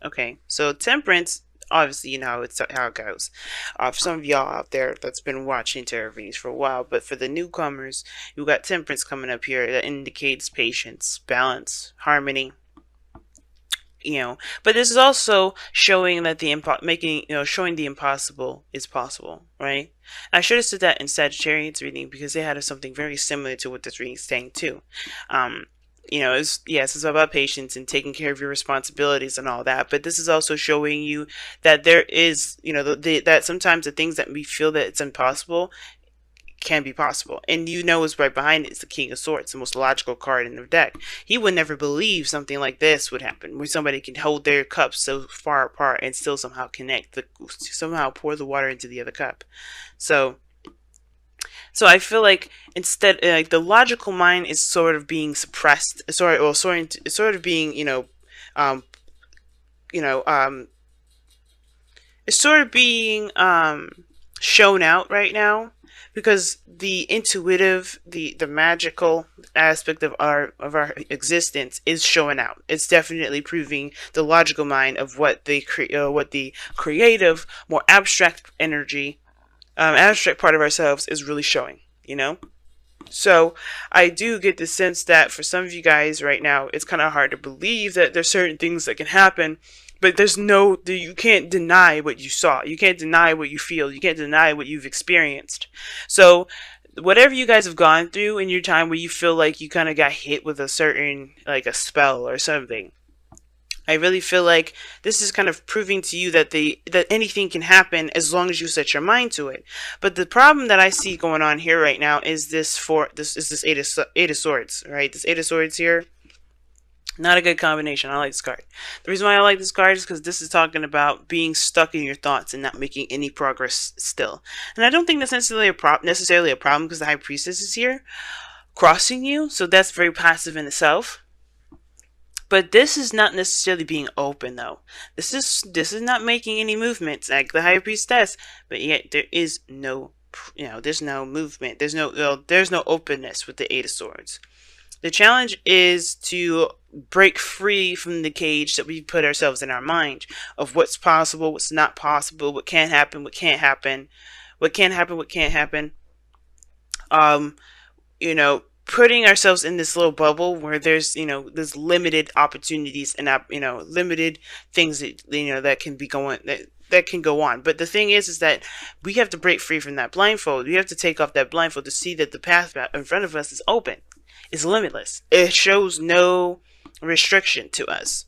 Okay, so temperance, obviously, you know it's how it goes. For some of y'all out there that's been watching tarot readings for a while, but for the newcomers, you got temperance coming up here that indicates patience, balance, harmony. But this is also showing that making, showing the impossible is possible, right? I should have said that in Sagittarius reading because they had something very similar to what this reading is saying too. Um, it's about patience and taking care of your responsibilities and all that. But this is also showing you that there is, that sometimes the things that we feel that it's impossible can be possible. And what's right behind it is the King of Swords, the most logical card in the deck. He would never believe something like this would happen, where somebody can hold their cups so far apart and still somehow somehow pour the water into the other cup. So, so I feel like instead, like the logical mind is sort of being suppressed, sort of being, um, you know, um, it's sort of being shown out right now because the intuitive, the magical aspect of our existence is showing out. It's definitely proving the logical mind of what the creative, more abstract energy, abstract part of ourselves is really showing. So I do get the sense that for some of you guys right now, it's kind of hard to believe that there's certain things that can happen, but you can't deny what you saw. You can't deny what you feel. You can't deny what you've experienced. So whatever you guys have gone through in your time where you feel like you kind of got hit with a certain, like a spell or something, I really feel like this is kind of proving to you that that anything can happen as long as you set your mind to it. But the problem that I see going on here right now is this eight of swords, right? This eight of swords here, not a good combination. I like this card. The reason why I like this card is because this is talking about being stuck in your thoughts and not making any progress still. And I don't think that's necessarily a problem because the High Priestess is here crossing you, so that's very passive in itself. But this is not necessarily being open though. This is not making any movements like the High Priestess, but yet there is no, there's no movement. There's no openness with the Eight of Swords. The challenge is to break free from the cage that we put ourselves in our mind of what's possible, what's not possible, what can happen, what can't happen, what can happen, what can't happen. Um, Putting ourselves in this little bubble where there's limited opportunities and limited things that can be going that can go on. But the thing is that we have to break free from that blindfold. We have to take off that blindfold to see that the path in front of us is open. It's limitless. It shows no restriction to us.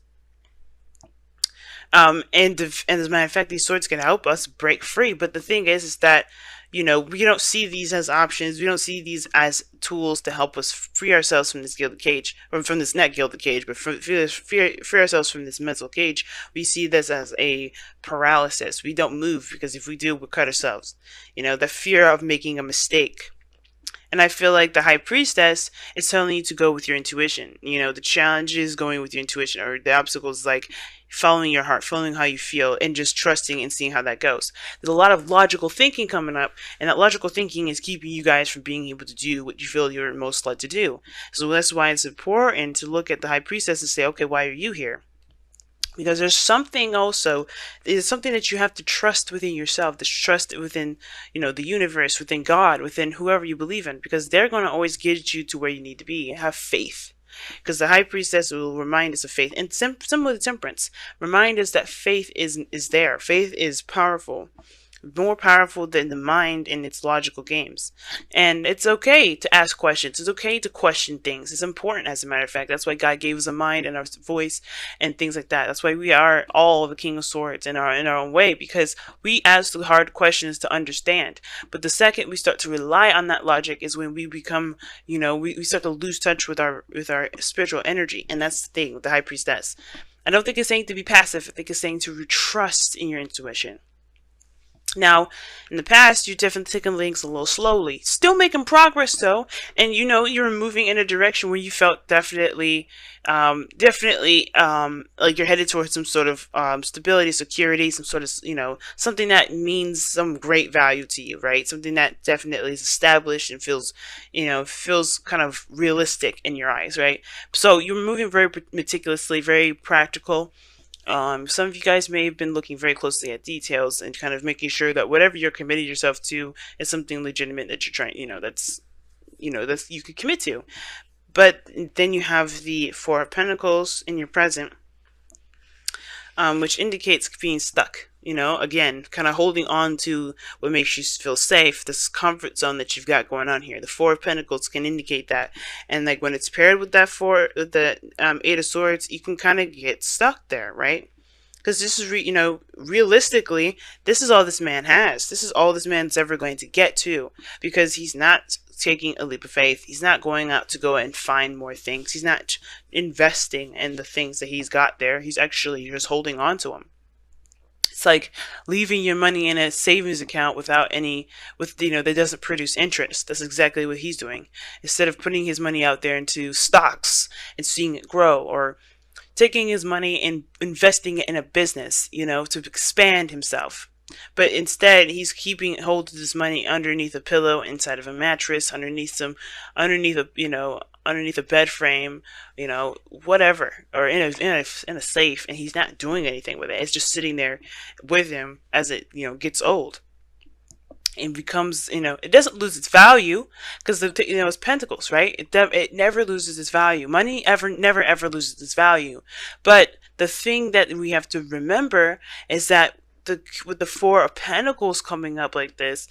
And as a matter of fact, these swords can help us break free. But the thing is that we don't see these as options. We don't see these as tools to help us free ourselves from this gilded cage, or from this not gilded cage, but free ourselves from this mental cage. We see this as a paralysis. We don't move because if we do, we'll cut ourselves. The fear of making a mistake. And I feel like the High Priestess is telling you to go with your intuition. The challenge is going with your intuition, or the obstacle is like following your heart, following how you feel, and just trusting and seeing how that goes. There's a lot of logical thinking coming up, and that logical thinking is keeping you guys from being able to do what you feel you're most led to do. So that's why it's important to look at the High Priestess and say, okay, why are you here? Because there's something that you have to trust within yourself, to trust within, the universe, within God, within whoever you believe in, because they're going to always get you to where you need to be. Have faith. Because the High Priestess will remind us of faith. And similar to Temperance, remind us that faith is there. Faith is powerful. More powerful than the mind in its logical games. And it's okay to ask questions. It's okay to question things. It's important, as a matter of fact. That's why God gave us a mind and our voice and things like that. That's why we are all the King of Swords in our own way, because we ask the hard questions to understand. But the second we start to rely on that logic is when we become, we start to lose touch with our spiritual energy. And that's the thing with the High Priestess. I don't think it's saying to be passive. I think it's saying to trust in your intuition. Now, in the past, you've definitely taken things a little slowly. Still making progress, though. And, you're moving in a direction where you felt definitely, like you're headed towards some sort of stability, security, some sort of, something that means some great value to you, right? Something that definitely is established and feels kind of realistic in your eyes, right? So you're moving very meticulously, very practical. Some of you guys may have been looking very closely at details and kind of making sure that whatever you're committing yourself to is something legitimate that you're trying, that's you could commit to. But then you have the Four of Pentacles in your present, which indicates being stuck. Again, kind of holding on to what makes you feel safe, this comfort zone that you've got going on here. The Four of Pentacles can indicate that, and like when it's paired with that the Eight of Swords, you can kind of get stuck there, right? Because this is, realistically, this is all this man has. This is all this man's ever going to get to, because he's not taking a leap of faith. He's not going out to go and find more things. He's not investing in the things that he's got there. He's actually just holding on to them. It's like leaving your money in a savings account that doesn't produce interest. That's exactly what he's doing. Instead of putting his money out there into stocks and seeing it grow, or taking his money and investing it in a business, to expand himself. But instead, he's keeping hold of this money underneath a pillow, inside of a mattress, underneath a bed frame, whatever, or in a safe, and he's not doing anything with it. It's just sitting there with him as it gets old. It becomes, it doesn't lose its value, because it's pentacles, right? It never loses its value. Money never ever loses its value. But the thing that we have to remember is that with the Four of Pentacles coming up like this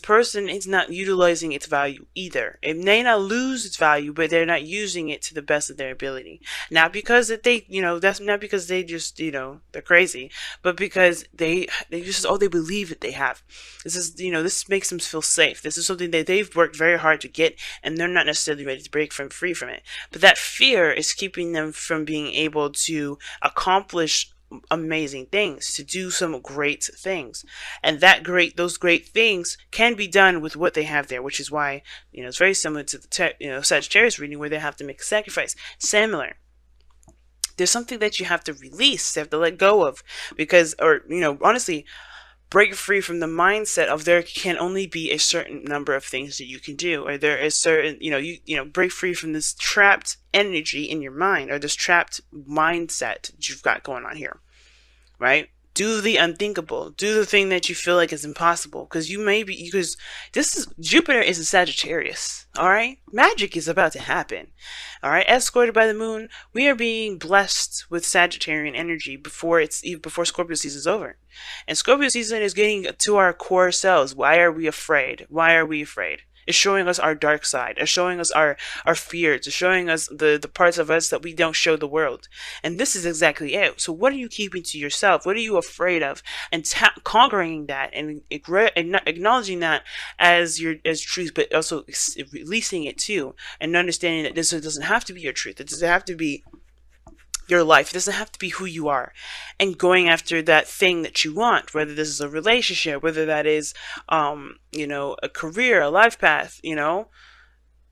person is not utilizing its value either. It may not lose its value, but they're not using it to the best of their ability. Not because that's not because they just, they're crazy, but because they just, they believe that they have. This makes them feel safe. This is something that they've worked very hard to get, and they're not necessarily ready to break free from it. But that fear is keeping them from being able to accomplish amazing things, to do some great things, and those great things can be done with what they have there, which is why it's very similar to the Sagittarius reading, where they have to make a sacrifice. Similar, there's something that you have to release, you have to let go of, because, or honestly, break free from the mindset of there can only be a certain number of things that you can do, or there is certain, break free from this trapped energy in your mind, or this trapped mindset that you've got going on here, right? Do the unthinkable. Do the thing that you feel like is impossible, because Jupiter is a Sagittarius, all right? Magic is about to happen, all right? Escorted by the moon, we are being blessed with Sagittarian energy before Scorpio season is over. And Scorpio season is getting to our core selves. Why are we afraid? Why are we afraid? It's showing us our dark side. It's showing us our fears. It's showing us the parts of us that we don't show the world. And this is exactly it. So what are you keeping to yourself? What are you afraid of? And conquering that, and acknowledging that as truth, but also releasing it too, and understanding that this doesn't have to be your truth. It doesn't have to be your life. It doesn't have to be who you are, and going after that thing that you want, whether this is a relationship, whether that is a career, a life path,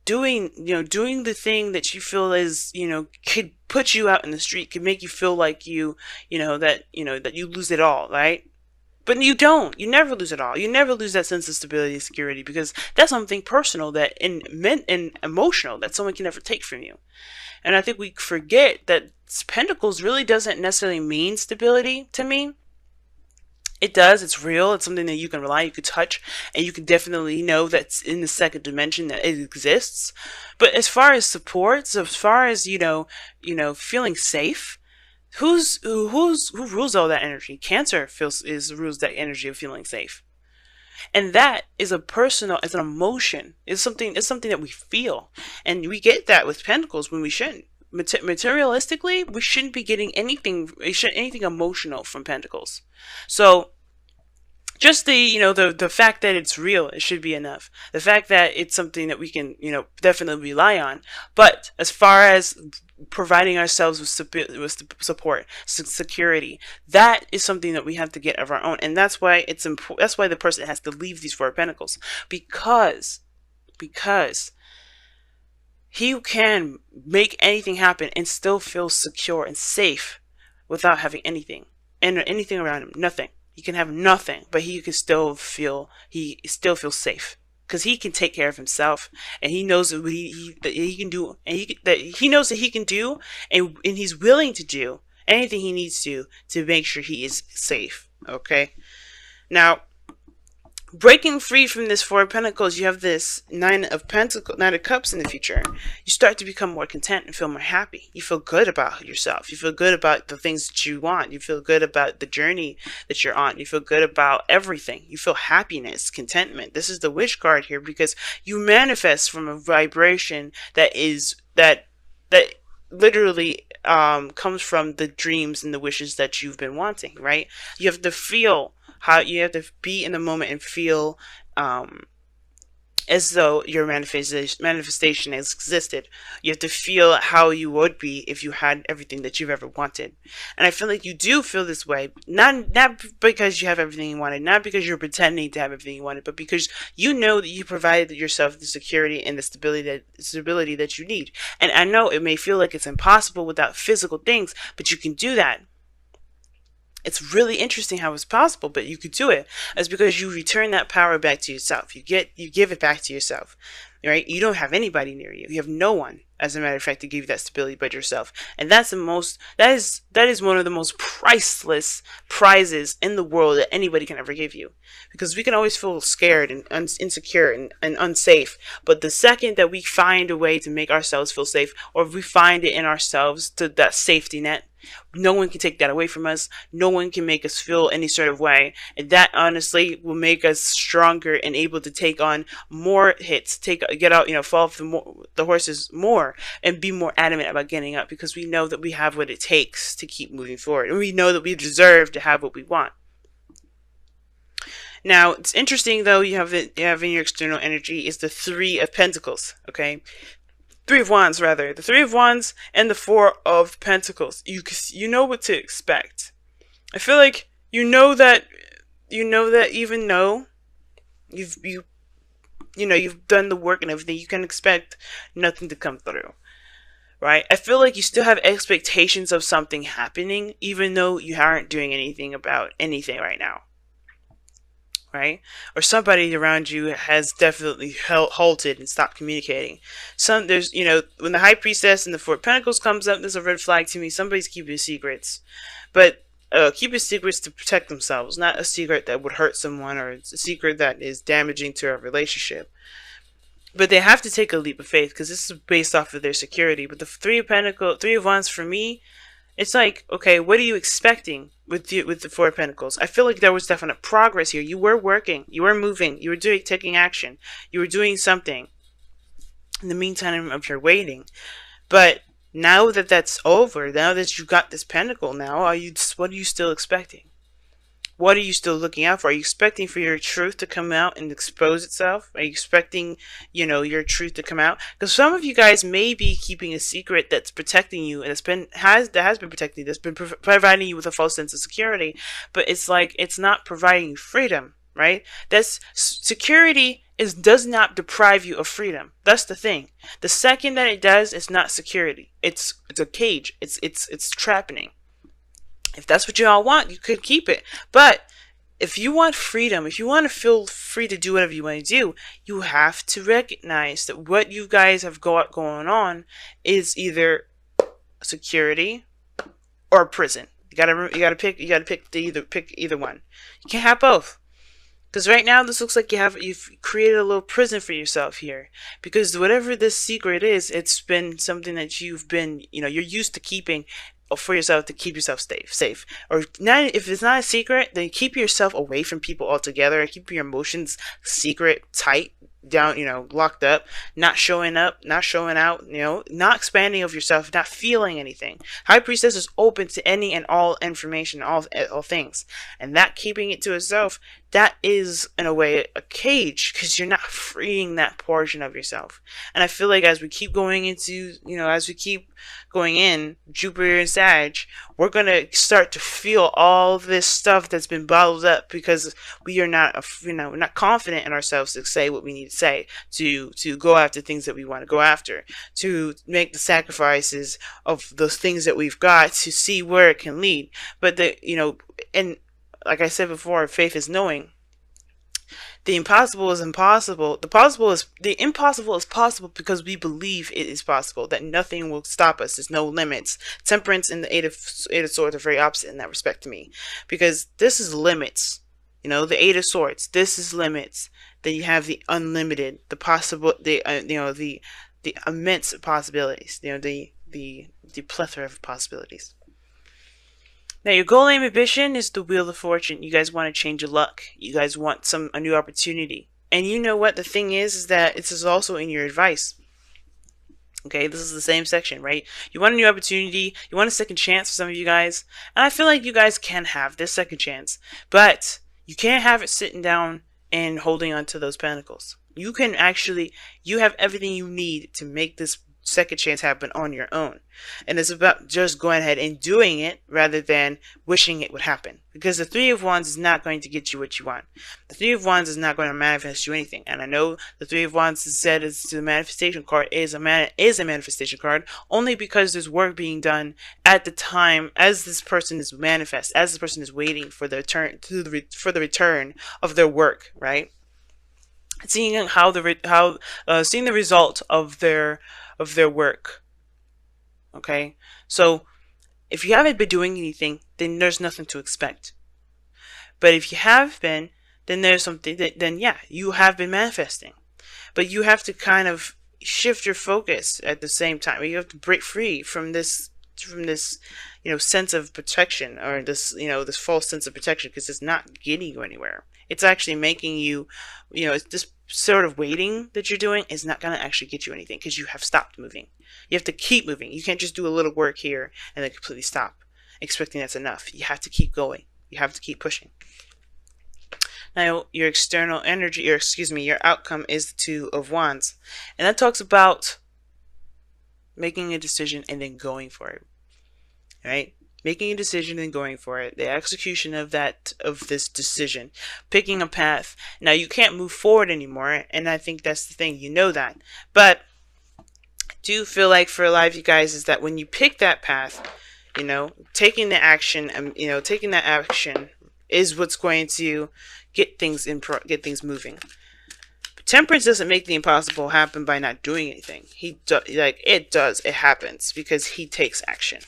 doing the thing that you feel is could put you out in the street, could make you feel like that you lose it all, right? But you don't. You never lose it all. You never lose that sense of stability and security, because that's something personal and emotional that someone can never take from you. And I think we forget that Pentacles really doesn't necessarily mean stability to me. It does. It's real. It's something that you can rely, you can touch, and you can definitely know that's in the second dimension, that it exists. But as far as support, so as far as feeling safe, who rules all that energy? Cancer rules that energy of feeling safe. And that is it's an emotion. It's something that we feel. And we get that with Pentacles when we shouldn't. Materialistically, we shouldn't be getting anything emotional from Pentacles. So just the fact that it's real, it should be enough. The fact that it's something that we can, definitely rely on. But as far as providing ourselves with support, security, that is something that we have to get of our own. And that's why it's important. That's why the person has to leave these Four of Pentacles, because he can make anything happen and still feel secure and safe without having anything around him. Nothing. He can have nothing, but he still feels safe, because he can take care of himself, and he knows that he can do, and he knows that he can do, and he's willing to do, anything he needs to make sure he is safe. Okay. Now, breaking free from this Four of Pentacles, you have this Nine of Cups in the future. You start to become more content and feel more happy. You feel good about yourself. You feel good about the things that you want. You feel good about the journey that you're on. You feel good about everything. You feel happiness, contentment. This is the Witch card here because you manifest from a vibration that literally comes from the dreams and the wishes that you've been wanting, right? You have to feel how you have to be in the moment and feel as though your manifestation has existed. You have to feel how you would be if you had everything that you've ever wanted. And I feel like you do feel this way, not because you have everything you wanted, not because you're pretending to have everything you wanted, but because you know that you provided yourself the security and the stability that you need. And I know it may feel like it's impossible without physical things, but you can do that. It's really interesting how it's possible, but you could do it. It's because you return that power back to yourself. You give it back to yourself, right? You don't have anybody near you. You have no one, as a matter of fact, to give you that stability but yourself. And that is one of the most priceless prizes in the world that anybody can ever give you. Because we can always feel scared and insecure and unsafe. But the second that we find a way to make ourselves feel safe, or if we find it in ourselves, to that safety net, no one can take that away from us. No one can make us feel any sort of way. And that honestly will make us stronger and able to take on more hits, get out, fall off the horses more, and be more adamant about getting up, because we know that we have what it takes to keep moving forward. And we know that we deserve to have what we want. Now, it's interesting though, you have in your external energy is the Three of Pentacles, okay? Three of Wands, rather. The Three of Wands and the Four of Pentacles. You know what to expect. I feel like you know that even though you've done the work and everything, you can expect nothing to come through. Right? I feel like you still have expectations of something happening, even though you aren't doing anything about anything right now. Right? Or somebody around you has definitely halted and stopped communicating. There's, when the High Priestess and the Four of Pentacles comes up, there's a red flag to me. Somebody's keeping secrets. But keeping secrets to protect themselves, not a secret that would hurt someone, or it's a secret that is damaging to a relationship. But they have to take a leap of faith, because this is based off of their security. But the Three of Wands for me, it's like, okay, what are you expecting with the Four of Pentacles? I feel like there was definite progress here. You were working, you were moving, you were taking action, you were doing something in the meantime of your waiting. But now that that's over, now that you got this pentacle, now what are you still expecting? What are you still looking out for? Are you expecting for your truth to come out and expose itself? Are you expecting, your truth to come out? Because some of you guys may be keeping a secret that's protecting you, and that has been protecting you, that's been providing you with a false sense of security. But it's like, it's not providing you freedom, right? Security does not deprive you of freedom. That's the thing. The second that it does, it's not security. It's a cage. It's trapping. If that's what you all want, you could keep it. But if you want freedom, if you want to feel free to do whatever you want to do, you have to recognize that what you guys have going on is either security or prison. You gotta pick either one. You can't have both. Because right now this looks like you've created a little prison for yourself here. Because whatever this secret is, it's been something that you've been, you're used to keeping for yourself, to keep yourself safe. Or not, if it's not a secret, then keep yourself away from people altogether. Keep your emotions secret, tight, down, locked up, not showing up, not showing out, not expanding of yourself, not feeling anything. High Priestess is open to any and all information, all things. And that keeping it to itself, that is in a way a cage, because you're not freeing that portion of yourself. And I feel like as we keep going into, as we keep going in Jupiter and Sag, we're going to start to feel all this stuff that's been bottled up, because we are not, we're not confident in ourselves to say what we need to say, to go after things that we want to go after, to make the sacrifices of those things that we've got, to see where it can lead. But and like I said before, faith is knowing. The impossible is impossible. The impossible is possible because we believe it is possible, that nothing will stop us. There's no limits. Temperance and the eight of swords are very opposite in that respect to me, because this is limits. The eight of swords. This is limits. Then you have the unlimited, the possible, the immense possibilities. The plethora of possibilities. Now, your goal, aim, ambition is the wheel of fortune. You guys want to change your luck. You guys want a new opportunity. And you know what the thing is that this is also in your advice. Okay, this is the same section, right? You want a new opportunity. You want a second chance for some of you guys. And I feel like you guys can have this second chance. But you can't have it sitting down and holding on to those pentacles. You have everything you need to make this second chance happen on your own. And it's about just going ahead and doing it rather than wishing it would happen. Because the Three of Wands is not going to get you what you want. The Three of Wands is not going to manifest you anything. And I know the Three of Wands is said as the manifestation card is a manifestation card only because there's work being done at the time as this person is as this person is waiting for the return of their work, right? Seeing seeing the result of their work. Okay, so if you haven't been doing anything, then there's nothing to expect. But if you have been, then there's something. Then yeah, you have been manifesting. But you have to kind of shift your focus at the same time. You have to break free from this sense of protection, or this false sense of protection, because it's not getting you anywhere. It's actually making you, it's this sort of waiting that you're doing is not going to actually get you anything, because you have stopped moving. You have to keep moving. You can't just do a little work here and then completely stop, expecting that's enough. You have to keep going. You have to keep pushing. Now, your external energy, your outcome is the Two of Wands. And that talks about making a decision and then going for it. Right? Making a decision and going for it. The execution of this decision. Picking a path. Now, you can't move forward anymore, and I think that's the thing. You know that. But I do feel like for a lot of you guys is that when you pick that path, taking the action, taking that action is what's going to get things moving. But Temperance doesn't make the impossible happen by not doing anything. It does. It happens because he takes action.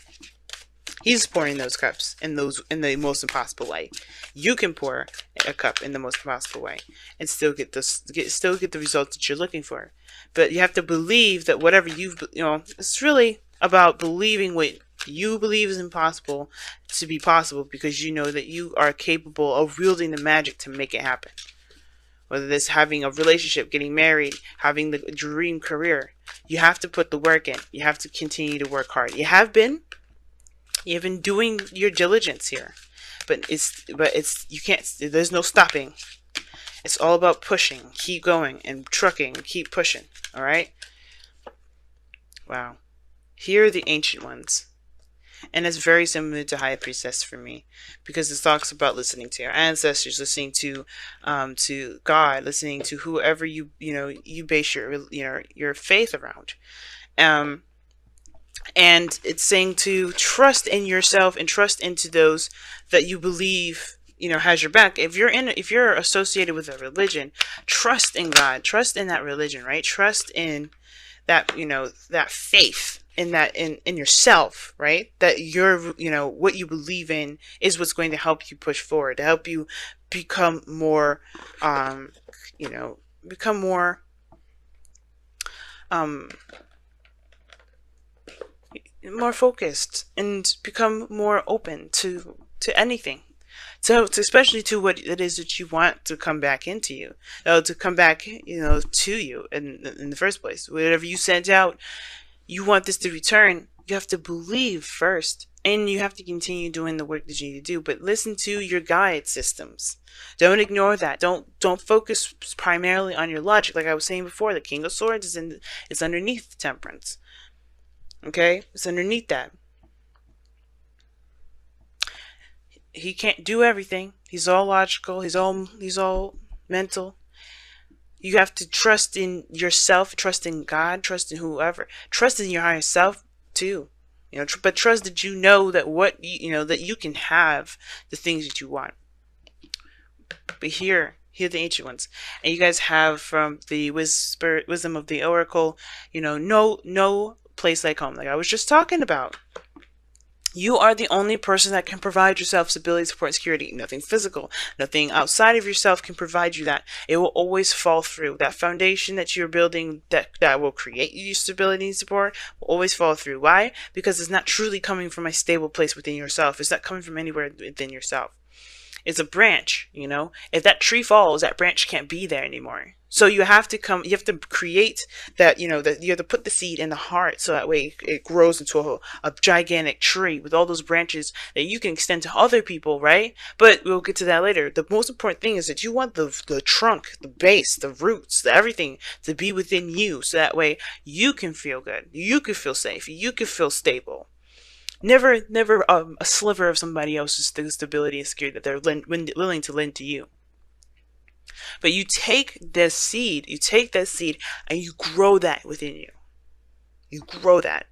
He's pouring those cups in the most impossible way. You can pour a cup in the most impossible way and still get the results that you're looking for. But you have to believe that whatever it's really about believing what you believe is impossible to be possible, because you know that you are capable of wielding the magic to make it happen. Whether it's having a relationship, getting married, having the dream career, you have to put the work in. You have to continue to work hard. You've been doing your diligence here, but you can't. There's no stopping. It's all about pushing, keep going, and trucking, keep pushing. All right. Wow. Here are the Ancient Ones. And it's very similar to High Priestess for me, because it talks about listening to your ancestors, listening to God, listening to whoever you base your faith around. And it's saying to trust in yourself and trust into those that you believe has your back. If you're associated with a religion, trust in God, trust in that religion, right? Trust in that that faith in yourself, right? That what you believe in is what's going to help you push forward, to help you become more more focused and become more open to anything. So especially to what it is that you want to come back into you, to come back, to you in the first place. Whatever you sent out, you want this to return. You have to believe first, and you have to continue doing the work that you need to do. But listen to your guide systems. Don't ignore that. Don't focus primarily on your logic. Like I was saying before, the King of Swords is underneath Temperance. Okay, it's underneath that. He can't do everything. He's all logical. He's all mental. You have to trust in yourself, trust in God, trust in whoever, trust in your higher self too. But trust that that you can have the things that you want. But here Hear the ancient ones. And you guys have from the wisdom of the oracle, no place like home. Like I was just talking about. You are the only person that can provide yourself stability, support, and security. Nothing physical, nothing outside of yourself can provide you that. It will always fall through. That foundation that you're building that will create you stability and support will always fall through. Why? Because it's not truly coming from a stable place within yourself. It's not coming from anywhere within yourself. It's a branch, If that tree falls, that branch can't be there anymore. So you have to create that, that you have to put the seed in the heart so that way it grows into a gigantic tree with all those branches that you can extend to other people, right? But we'll get to that later. The most important thing is that you want the trunk, the base, the roots, everything to be within you so that way you can feel good. You can feel safe. You can feel stable. Never a sliver of somebody else's stability and security that they're willing to lend to you. But you take that seed, and you grow that within you. You grow that.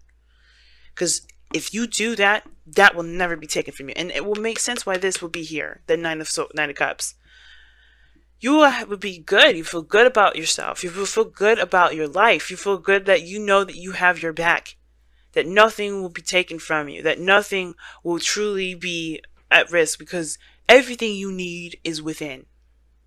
Because if you do that, that will never be taken from you. And it will make sense why this will be here, the Nine of Cups. You will be good. You feel good about yourself. You will feel good about your life. You feel good that you know that you have your back. That nothing will be taken from you, that nothing will truly be at risk because everything you need is within.